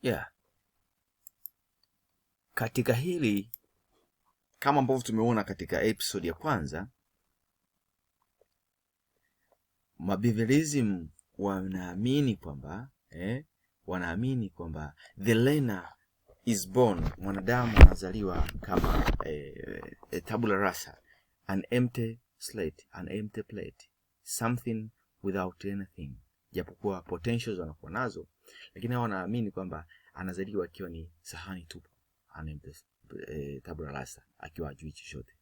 Yeah. Katika hili, kama ambavyo tumeona katika episode ya kwanza, mabehaviorism wanaamini kwamba the learner is born, mwanadamu anazaliwa kama a tabula rasa, an empty slate, an empty plate, something without anything. Japokuwa potentials wanakuwa nazo, lakini hao wanaamini kwamba anazaliwa akiwa ni sahani tupu, an empty tabula rasa, akiwa hajui chochote.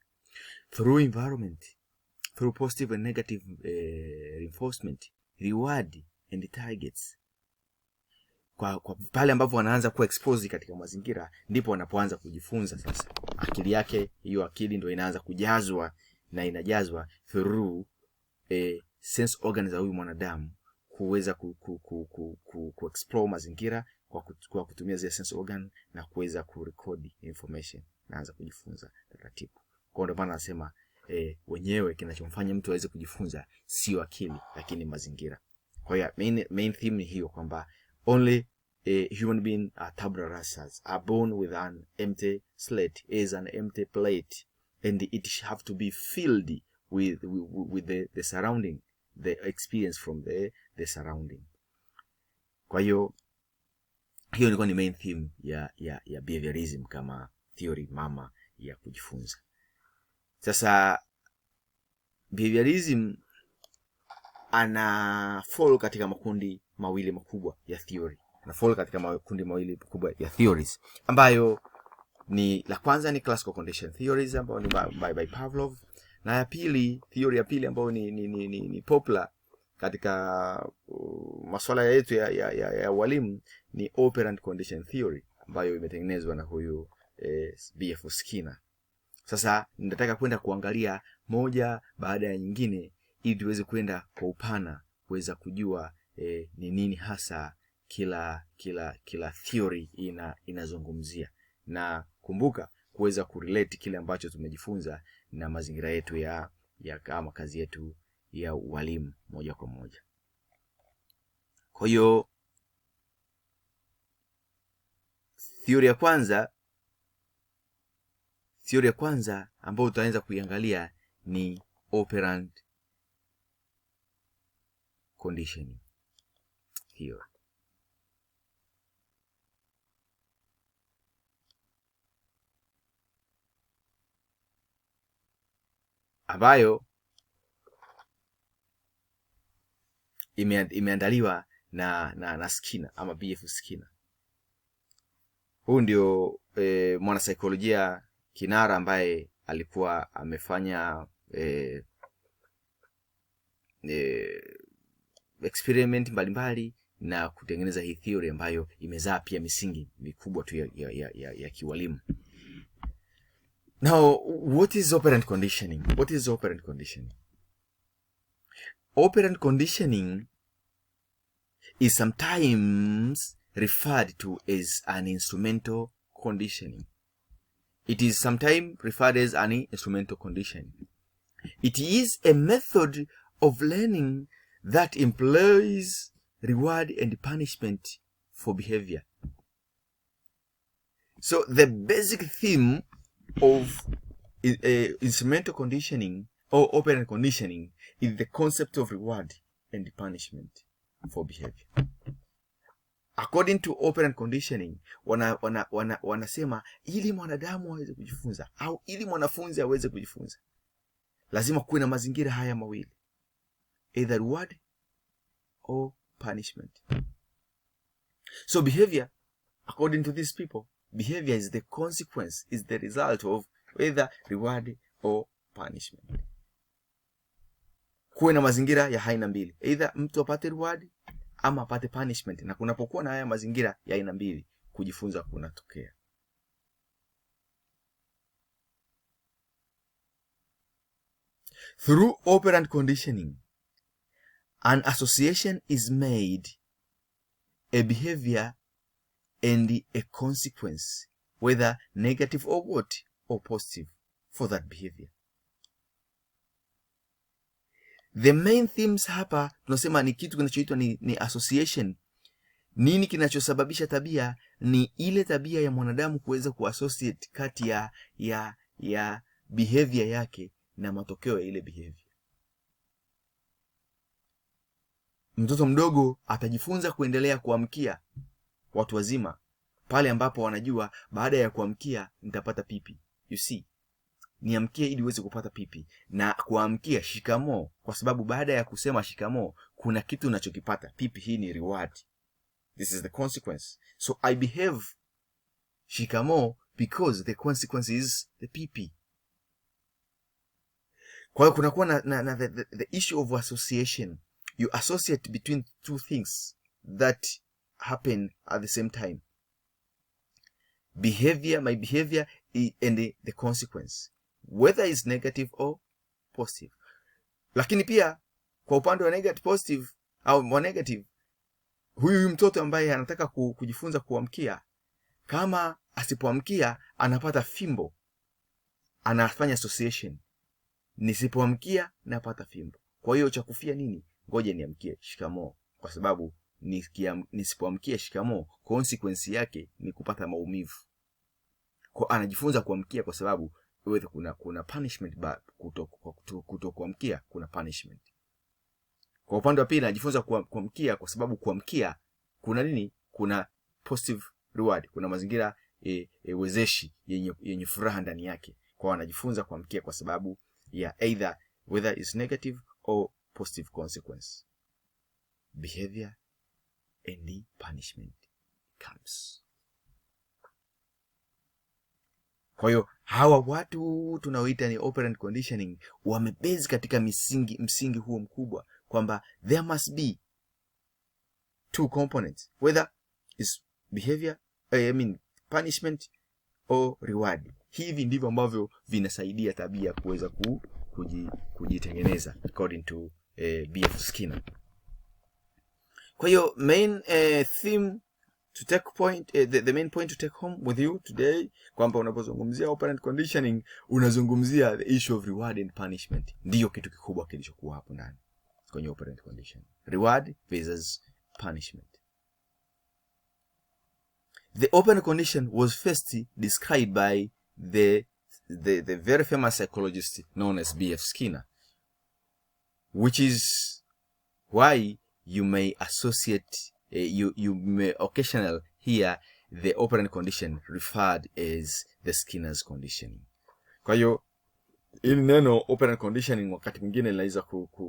Through environment, through positive and negative reinforcement, reward and targets, kwa pale ambapo wanaanza kuwa exposed katika mazingira, ndipo wanapoanza kujifunza. Sasa akili yake, hiyo akili ndio inaanza kujazwa, na inajazwa through sense organs za huyu mwanadamu kuweza ku explore mazingira kwa kutumia zile sense organ na kuweza kurecord information, naanza kujifunza taratibu. Kwa ndio maana nasema wenyewe kinachomfanya mtu aweze kujifunza sio akili, lakini mazingira. Kwa hiyo main theme ni hiyo, kwamba only human being are tabula rasas, are born with an empty slate, is an empty plate, and it have to be filled with the surrounding, the experience from the surrounding. Kwa hiyo ilikuwa ni main theme ya behaviorism kama theory mama ya kujifunza. Sasa behaviorism ana fall katika makundi mawili makubwa ya theory. Ana fall katika makundi mawili makubwa ya theories, ambayo ni la kwanza ni classical condition theories, ambayo ni by Pavlov, na ya pili, theory ya pili ambayo ni popular katika masuala yetu ya walimu, ni operant condition theory, ambayo imetengenezwa na huyu B.F. Skinner. Sasa nitataka kwenda kuangalia moja baada ya nyingine, ili tuweze kwenda kwa upana kuweza kujua ni nini hasa kila theory inazungumzia, na kumbuka kuweza kurelate kile ambacho tumejifunza na mazingira yetu ya kama kazi yetu ya walimu moja kwa moja. Kwa hiyo theory ya kwanza ambayo tutaanza kuiangalia ni operant conditioning theory. Ambayo imeandaliwa na Skinner ama B.F. Skinner. Huyu ndio mwanasaikolojia kinara ambaye alikuwa amefanya experiment mbalimbali na kutengeneza hii theory ambayo imezaa pia misingi mikubwa tu ya kiwalimu. Now, what is operant conditioning? Operant conditioning is sometimes referred to as an instrumental conditioning. It is sometimes referred as an instrumental conditioning. It is a method of learning that employs reward and punishment for behavior. So the basic theme of instrumental conditioning or operant conditioning is the concept of reward and punishment for behavior. According to operant conditioning, wanasema ili mwanadamu aweze kujifunza au ili mwanafunzi aweze kujifunza, lazima kuwe na mazingira haya mawili, either reward or punishment. So behavior, according to these people, behavior is the consequence, is the result of either reward or punishment. Kuwe na mazingira ya aina mbili, either mtu apate reward ama apate punishment, na kunapokuwa na haya mazingira ya aina mbili, kujifunza kunatokea. Through operant conditioning, an association is made, a behavior and a consequence, whether negative or what, or positive, for that behavior. The main themes hapa tunasema ni kitu kinachoitwa ni association, Nini kinachosababisha tabia? Ni ile tabia ya mwanadamu kuweza kuassociate kati ya behavior yake na matokeo ya ile behavior. Mtoto mdogo atajifunza kuendelea kuamkia watu wazima pale ambapo wanajua baada ya kuamkia nitapata pipi. You see, niamkie ili uweze kupata pipi, na kuamkia shikamoo, kwa sababu baada ya kusema shikamoo kuna kitu unachokipata. Pipi hii ni reward. This is the consequence. So I behave shikamoo because the consequence is the pipi. Kwa hiyo kunakuwa na the issue of association. You associate between two things that happen at the same time. Behavior, my behavior and the consequence, whether it's negative or positive. Lakini pia kwa upande wa negative, positive au negative, huyu mtoto ambaye anataka kujifunza kuamkia, kama asipoamkia anapata fimbo, anafanya association. Nisipoamkia napata fimbo. Kwa hiyo cha kufia nini? Ngoja niamkie shikamoo, kwa sababu nisipoamkia shikamoo consequence yake ni kupata maumivu. Kwa anajifunza kuamkia kwa sababu kuna punishment, kutokuamkia kuna punishment. Kwa upande wa pili anajifunza kuamkia kwa sababu kuamkia kuna nini? Kuna positive reward, kuna mazingira wezeshi yenye furaha ndani yake. Kwa anajifunza kuamkia kwa sababu ya either whether it's negative or positive consequence. Behavior and the punishment comes. Kwa hiyo hawa watu tunaoita ni operant conditioning wamebase katika msingi huo mkubwa kwamba there must be two components, whether is behavior, punishment or reward. Hivi ndivyo ambavyo vinasaidia tabia kuweza kujitengeneza according to B.F. Skinner. Kwa hiyo main theme to take point, the main point to take home with you today, kwamba unapozungumzia operant conditioning unazungumzia the issue of reward and punishment. Ndiyo kitu kikubwa kilichokuwa hapo ndani kwenye operant conditioning, reward versus punishment. The operant condition was first described by the very famous psychologist known as B.F. Skinner, which is why you may associate, you may occasionally hear the operant condition referred as the Skinner's conditioning. Kwa hiyo ili neno operant conditioning wakati mwingine linaweza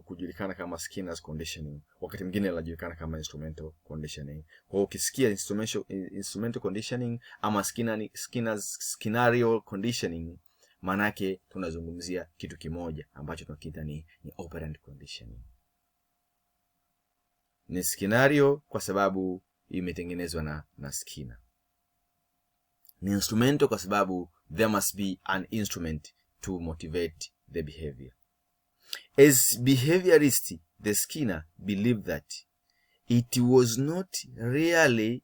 kujulikana kama Skinner's conditioning, wakati mwingine linajulikana kama instrumental conditioning. Kwa hiyo ukisikia instrumental conditioning ama Skinner's scenario conditioning, maana yake tunazungumzia kitu kimoja ambacho tunakiita ni operant conditioning. Ni scenario kwa sababu imetengenezwa na Skinner. Ni instrumental kwa sababu there must be an instrument to motivate the behavior. As behaviorist, the Skinner believed that it was not really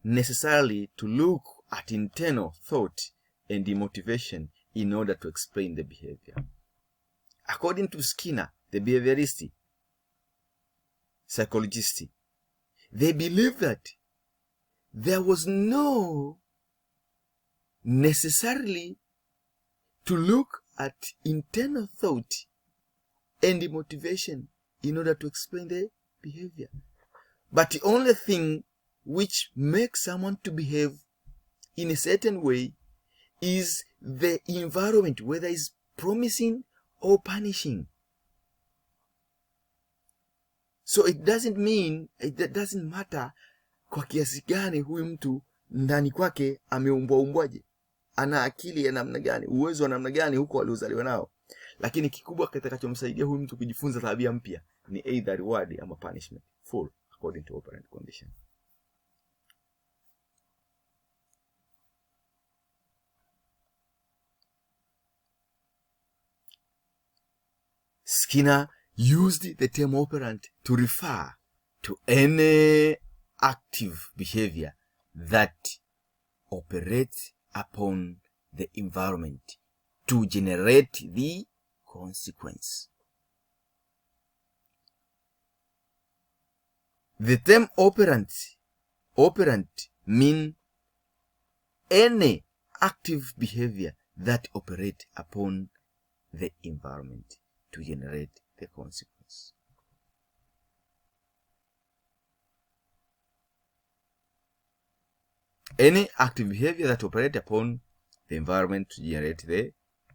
necessary to look at internal thought and the motivation in order to explain the behavior. According to Skinner, the behaviorist psychologist, they believed that there was no necessarily to look at internal thought and the motivation in order to explain the behavior. But the only thing which makes someone to behave in a certain way is the environment, whether it's promising or punishing. So it doesn't matter kwa kiasi gani huyu mtu ndani kwake ameumbwaje, ana akili ya namna gani, uwezo wa namna gani huko aliozaliwa nao, lakini kikubwa kitakachomsaidia huyu mtu kujifunza tabia mpya ni either reward ama punishment, full according to operant condition. Skinner used the term operant to refer to any active behavior that operates upon the environment to generate the consequence. The term operant Operant mean any active behavior that operate upon the environment to generate the consequence. Any active behavior that operate upon the environment to generate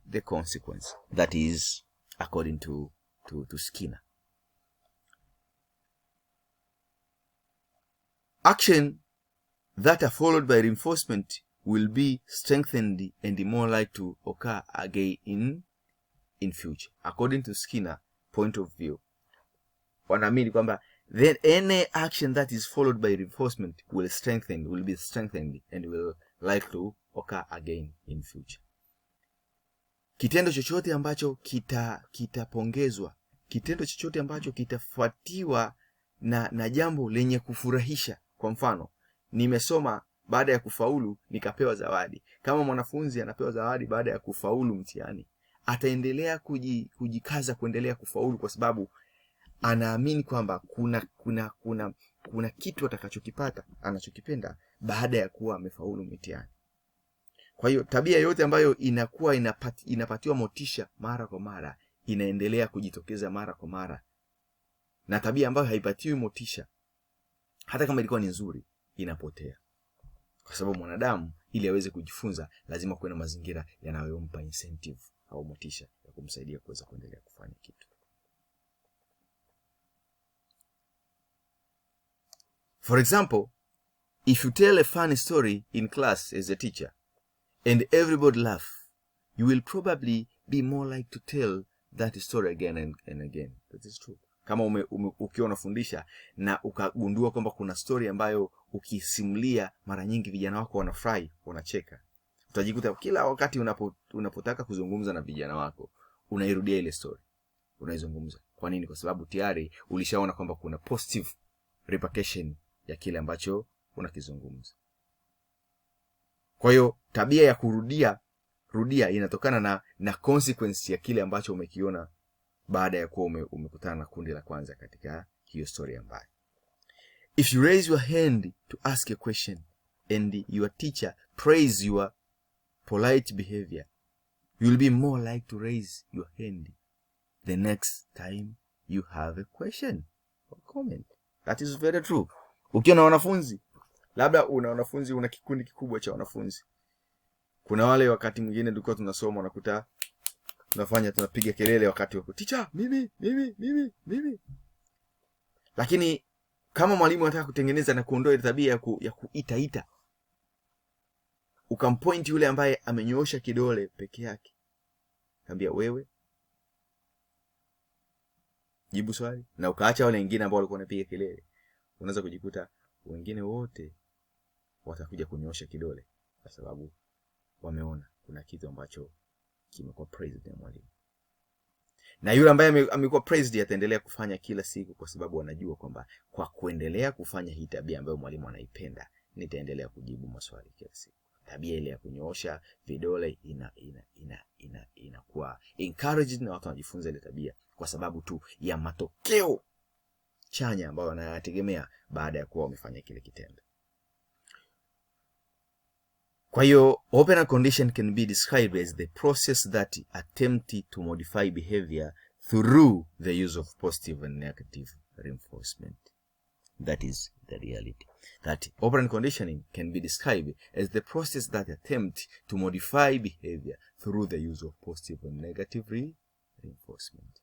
the consequence. That is according to Skinner. Action that are followed by reinforcement will be strengthened and more likely to occur again in future. According to Skinner point of view, wanaamini kwamba then any action that is followed by reinforcement will be strengthened and will likely to occur again in future. Kitendo chochote ambacho kitapongezwa, kitendo chochote ambacho kitafuatiwa na jambo lenye kufurahisha. Kwa mfano, nimesoma baada ya kufaulu nikapewa zawadi. Kama mwanafunzi anapewa zawadi baada ya kufaulu mtihani, ataendelea kujikaza kuendelea kufaulu kwa sababu anaamini kwamba kuna kitu atakachokipata anachokipenda baada ya kuwa amefaulu mtihani. Kwa hiyo tabia yote ambayo inakuwa inapatiwa motisha mara kwa mara inaendelea kujitokeza mara kwa mara, na tabia ambayo haipatiwi motisha hata kama ilikuwa ni nzuri inapotea, kwa sababu mwanadamu ili aweze kujifunza lazima kuwe na mazingira yanayompa incentive au motisha ya kumsaidia kuweza kuendelea kufanya kitu. For example, if you tell a funny story in class as a teacher and everybody laugh, you will probably be more like to tell that story again and again. That is true. Kama ukiwa unafundisha na ukagundua kwamba kuna story ambayo ukisimulia mara nyingi vijana wako wanafurahi, wanacheka, utajikuta kila wakati unapotaka kuzungumza na vijana wako unairudia ile story, unaizungumza. Kwa nini? Kwa sababu tayari ulishaona kwamba kuna positive repercussion ya kile ambacho unakizungumza. Kwa hiyo tabia ya rudia inatokana na consequence ya kile ambacho umekiona baada ya kuwa umekutana na kundi la kwanza katika hiyo story ambayo. If you raise your hand to ask a question and your teacher praise your polite behavior, you will be more like to raise your hand the next time you have a question or comment. That is very true. Ukiwa na wanafunzi, labda una kikundi kikubwa cha wanafunzi. Kuna wale wakati mwingine tulikuwa tunasoma unakuta tunapiga kelele wakati wako teacher mimi. Lakini kama mwalimu anataka kutengeneza na kuondoa ile tabia ya kuita, ukampoint yule ambaye amenyoosha kidole peke yake, ambia wewe jibu swali, na ukaacha wale wengine ambao walikuwa wanapiga kelele, unaweza kujikuta wengine wote watakuja kunyoosha kidole kwa sababu wameona kuna kitu ambacho kimekuwa praised na mwalimu. Na yule ambaye amekuwa praised ataendelea kufanya kila siku kwa sababu anajua kwamba kwa kuendelea kufanya hii tabia ambayo mwalimu anaipenda, nitaendelea kujibu maswali kila siku. Tabia ile ya kunyoosha vidole inakuwa encouraged na watu wanajifunza ile tabia kwa sababu tu ya matokeo chanya ambayo wanayategemea baada ya kuwa wamefanya kile kitendo. Kwa hiyo operant condition can be described as the process that attempts to modify behavior through the use of positive and negative reinforcement. That is the reality. That operant conditioning can be described as the process that attempts to modify behavior through the use of positive and negative reinforcement.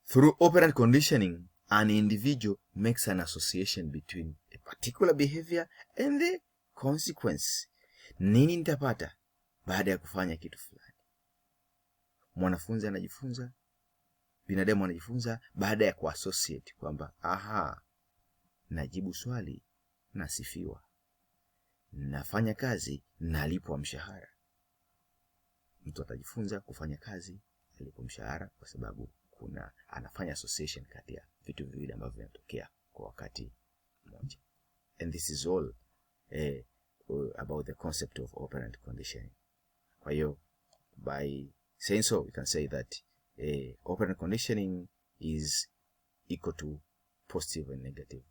Through operant conditioning, an individual makes an association between a particular behavior and the consequence. Nini nitapata baada ya kufanya kitu fulani? Mwanafunzi anajifunza, binadamu anajifunza baada ya kuassociate kwamba najibu swali nasifiwa, nafanya kazi nalipwa mshahara. Mtu atajifunza kufanya kazi alipwa mshahara kwa sababu anafanya association kati ya vitu viwili ambavyo vinatokea kwa wakati mmoja. And this is all about the concept of operant conditioning. Kwa hiyo by saying so, we can say that operant conditioning is equal to positive and negative